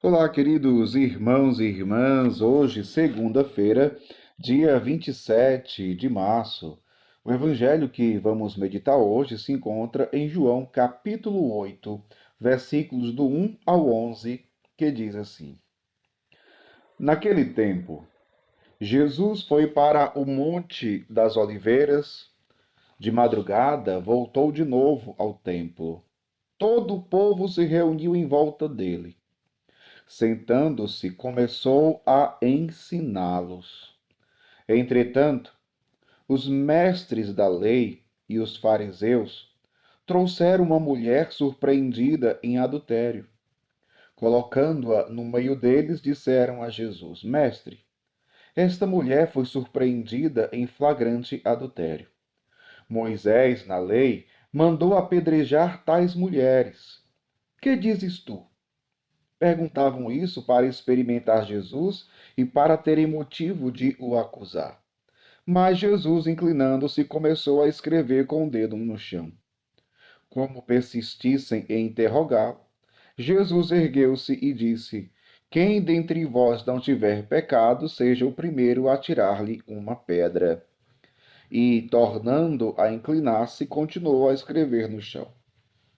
Olá, queridos irmãos e irmãs. Hoje, segunda-feira, dia 27 de março. O evangelho que vamos meditar hoje se encontra em João, capítulo 8, versículos do 1 ao 11, que diz assim: Naquele tempo, Jesus foi para o Monte das Oliveiras. De madrugada, voltou de novo ao templo. Todo o povo se reuniu em volta dele. Sentando-se, começou a ensiná-los. Entretanto, os mestres da lei e os fariseus trouxeram uma mulher surpreendida em adultério. Colocando-a no meio deles, disseram a Jesus: Mestre, esta mulher foi surpreendida em flagrante adultério. Moisés, na lei, mandou apedrejar tais mulheres. Que dizes tu? Perguntavam isso para experimentar Jesus e para terem motivo de o acusar. Mas Jesus, inclinando-se, começou a escrever com o dedo no chão. Como persistissem em interrogá-lo, Jesus ergueu-se e disse: Quem dentre vós não tiver pecado, seja o primeiro a tirar-lhe uma pedra. E, tornando a inclinar-se, continuou a escrever no chão.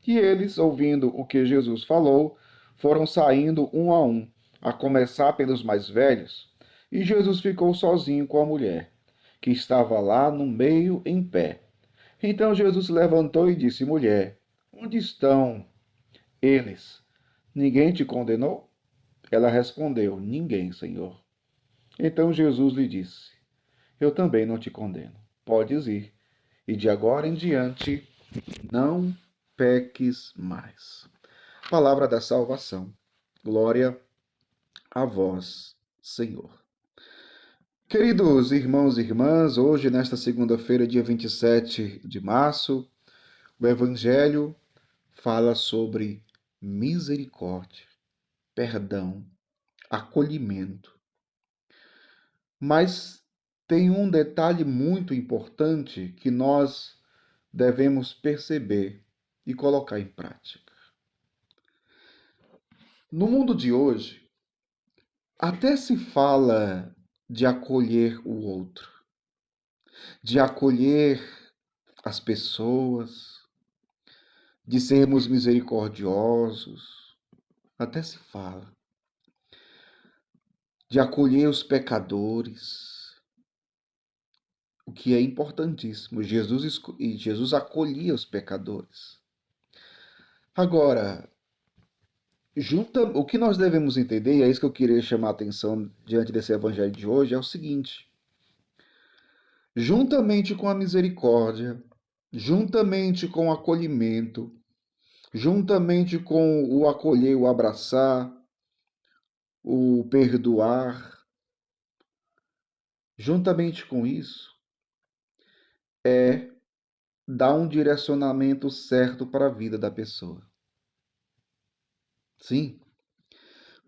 E eles, ouvindo o que Jesus falou, foram saindo um, a começar pelos mais velhos, e Jesus ficou sozinho com a mulher, que estava lá no meio em pé. Então Jesus se levantou e disse: Mulher, onde estão eles? Ninguém te condenou? Ela respondeu: Ninguém, Senhor. Então Jesus lhe disse: Eu também não te condeno. Podes ir, e de agora em diante não peques mais. Palavra da salvação. Glória a vós, Senhor. Queridos irmãos e irmãs, hoje, nesta segunda-feira, dia 27 de março, o Evangelho fala sobre misericórdia, perdão, acolhimento. Mas tem um detalhe muito importante que nós devemos perceber e colocar em prática. No mundo de hoje, até se fala de acolher o outro, de acolher as pessoas, de sermos misericordiosos, até se fala de acolher os pecadores, o que é importantíssimo. Jesus acolhia os pecadores. Agora, o que nós devemos entender, e é isso que eu queria chamar a atenção diante desse evangelho de hoje, é o seguinte: juntamente com a misericórdia, juntamente com o acolhimento, juntamente com o acolher, o abraçar, o perdoar, juntamente com isso, é dar um direcionamento certo para a vida da pessoa. Sim,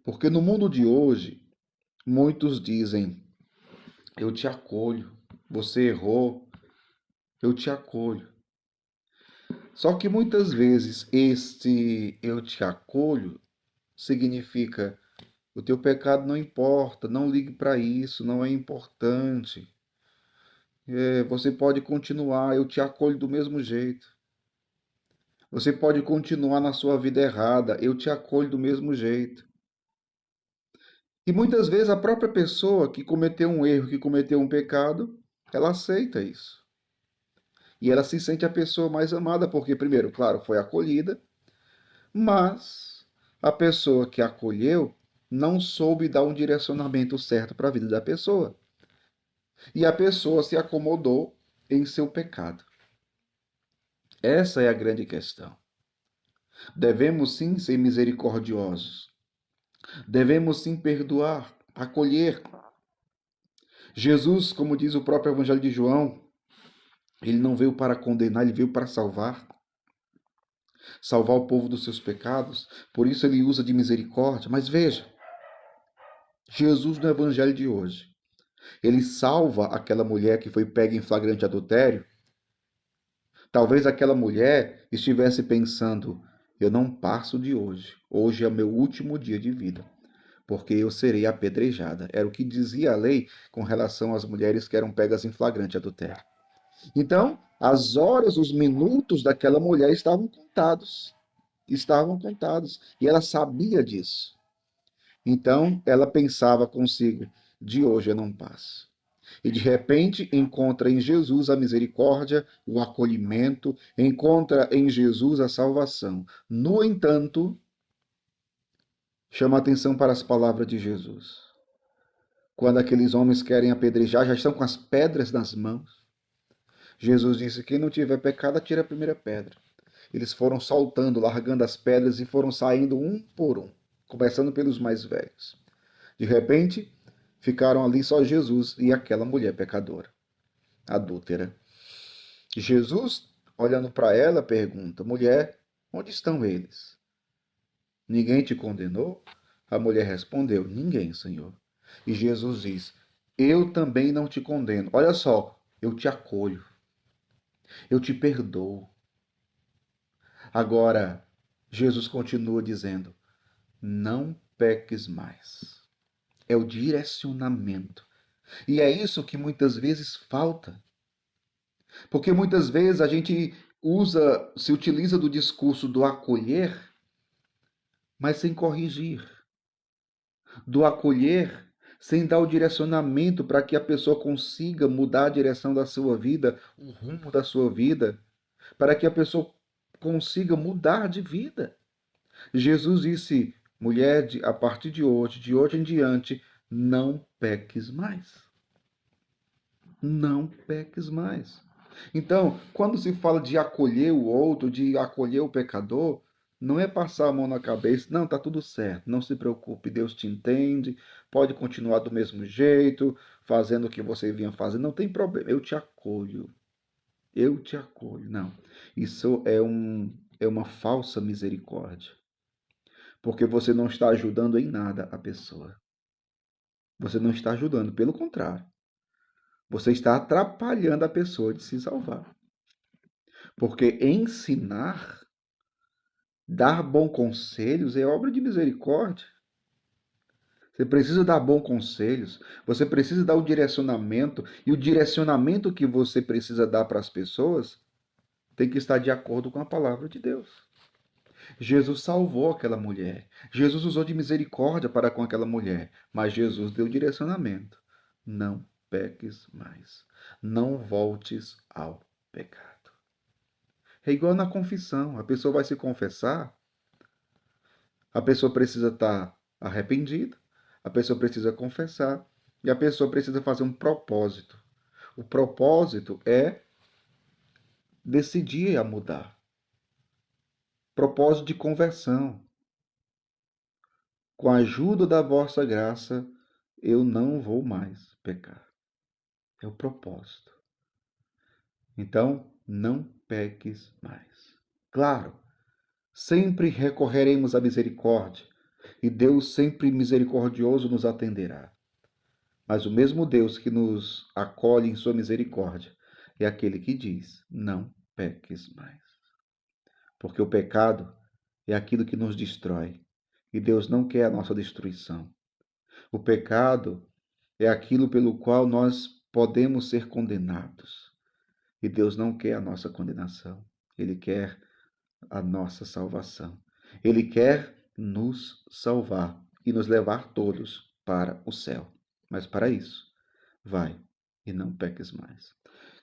porque no mundo de hoje, muitos dizem: eu te acolho, você errou, eu te acolho. Só que muitas vezes este eu te acolho significa: o teu pecado não importa, não ligue para isso, não é importante. Você pode continuar, eu te acolho do mesmo jeito. Você pode continuar na sua vida errada, eu te acolho do mesmo jeito. E muitas vezes a própria pessoa que cometeu um erro, que cometeu um pecado, ela aceita isso. E ela se sente a pessoa mais amada, porque, primeiro, claro, foi acolhida, mas a pessoa que acolheu não soube dar um direcionamento certo para a vida da pessoa. E a pessoa se acomodou em seu pecado. Essa é a grande questão. Devemos sim ser misericordiosos. Devemos sim perdoar, acolher. Jesus, como diz o próprio Evangelho de João, ele não veio para condenar, ele veio para salvar. Salvar o povo dos seus pecados. Por isso ele usa de misericórdia. Mas veja, Jesus no Evangelho de hoje, ele salva aquela mulher que foi pega em flagrante adultério. Talvez aquela mulher estivesse pensando: eu não passo de hoje. Hoje é o meu último dia de vida. porque eu serei apedrejada. Era o que dizia a lei com relação às mulheres que eram pegas em flagrante adultério. Então, as horas, os minutos daquela mulher estavam contados. Estavam contados. E ela sabia disso. Então, ela pensava consigo: de hoje eu não passo. E de repente encontra em Jesus a misericórdia, o acolhimento, encontra em Jesus a salvação. No entanto, chama atenção para as palavras de Jesus. Quando aqueles homens querem apedrejar, já estão com as pedras nas mãos. Jesus disse: quem não tiver pecado, atira a primeira pedra. Eles foram soltando, largando as pedras e foram saindo um por um, começando pelos mais velhos. De repente, ficaram ali só Jesus e aquela mulher pecadora, adúltera. Jesus, olhando para ela, pergunta: mulher, onde estão eles? Ninguém te condenou? A mulher respondeu: ninguém, Senhor. E Jesus diz: eu também não te condeno. Olha só, eu te acolho, eu te perdoo. Agora, Jesus continua dizendo: não peques mais. É o direcionamento. E é isso que muitas vezes falta. Porque muitas vezes a gente se utiliza do discurso do acolher, mas sem corrigir. Do acolher, sem dar o direcionamento para que a pessoa consiga mudar a direção da sua vida, o rumo da sua vida, para que a pessoa consiga mudar de vida. Jesus disse: mulher, a partir de hoje em diante, não peques mais. Não peques mais. Então, quando se fala de acolher o outro, de acolher o pecador, não é passar a mão na cabeça, não, tá tudo certo, não se preocupe, Deus te entende, pode continuar do mesmo jeito, fazendo o que você vinha fazendo, não tem problema, eu te acolho. Eu te acolho. Não. Isso é uma falsa misericórdia. Porque você não está ajudando em nada a pessoa. Você não está ajudando, pelo contrário. Você está atrapalhando a pessoa de se salvar. Porque ensinar, dar bons conselhos é obra de misericórdia. Você precisa dar bons conselhos, você precisa dar o direcionamento, e o direcionamento que você precisa dar para as pessoas tem que estar de acordo com a palavra de Deus. Jesus salvou aquela mulher. Jesus usou de misericórdia para com aquela mulher, mas Jesus deu direcionamento. Não peques mais. Não voltes ao pecado. É igual na confissão. A pessoa vai se confessar, a pessoa precisa estar arrependida, a pessoa precisa confessar e a pessoa precisa fazer um propósito. O propósito é decidir a mudar. Propósito de conversão. Com a ajuda da vossa graça, eu não vou mais pecar. É o propósito. Então, não peques mais. Claro, sempre recorreremos à misericórdia, e Deus sempre misericordioso nos atenderá. Mas o mesmo Deus que nos acolhe em sua misericórdia é aquele que diz: não peques mais. Porque o pecado é aquilo que nos destrói, e Deus não quer a nossa destruição. O pecado é aquilo pelo qual nós podemos ser condenados. E Deus não quer a nossa condenação. Ele quer a nossa salvação. Ele quer nos salvar e nos levar todos para o céu. Mas para isso, vai e não peques mais.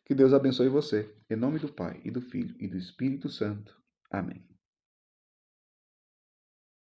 Que Deus abençoe você. Em nome do Pai, e do Filho, e do Espírito Santo. Amém.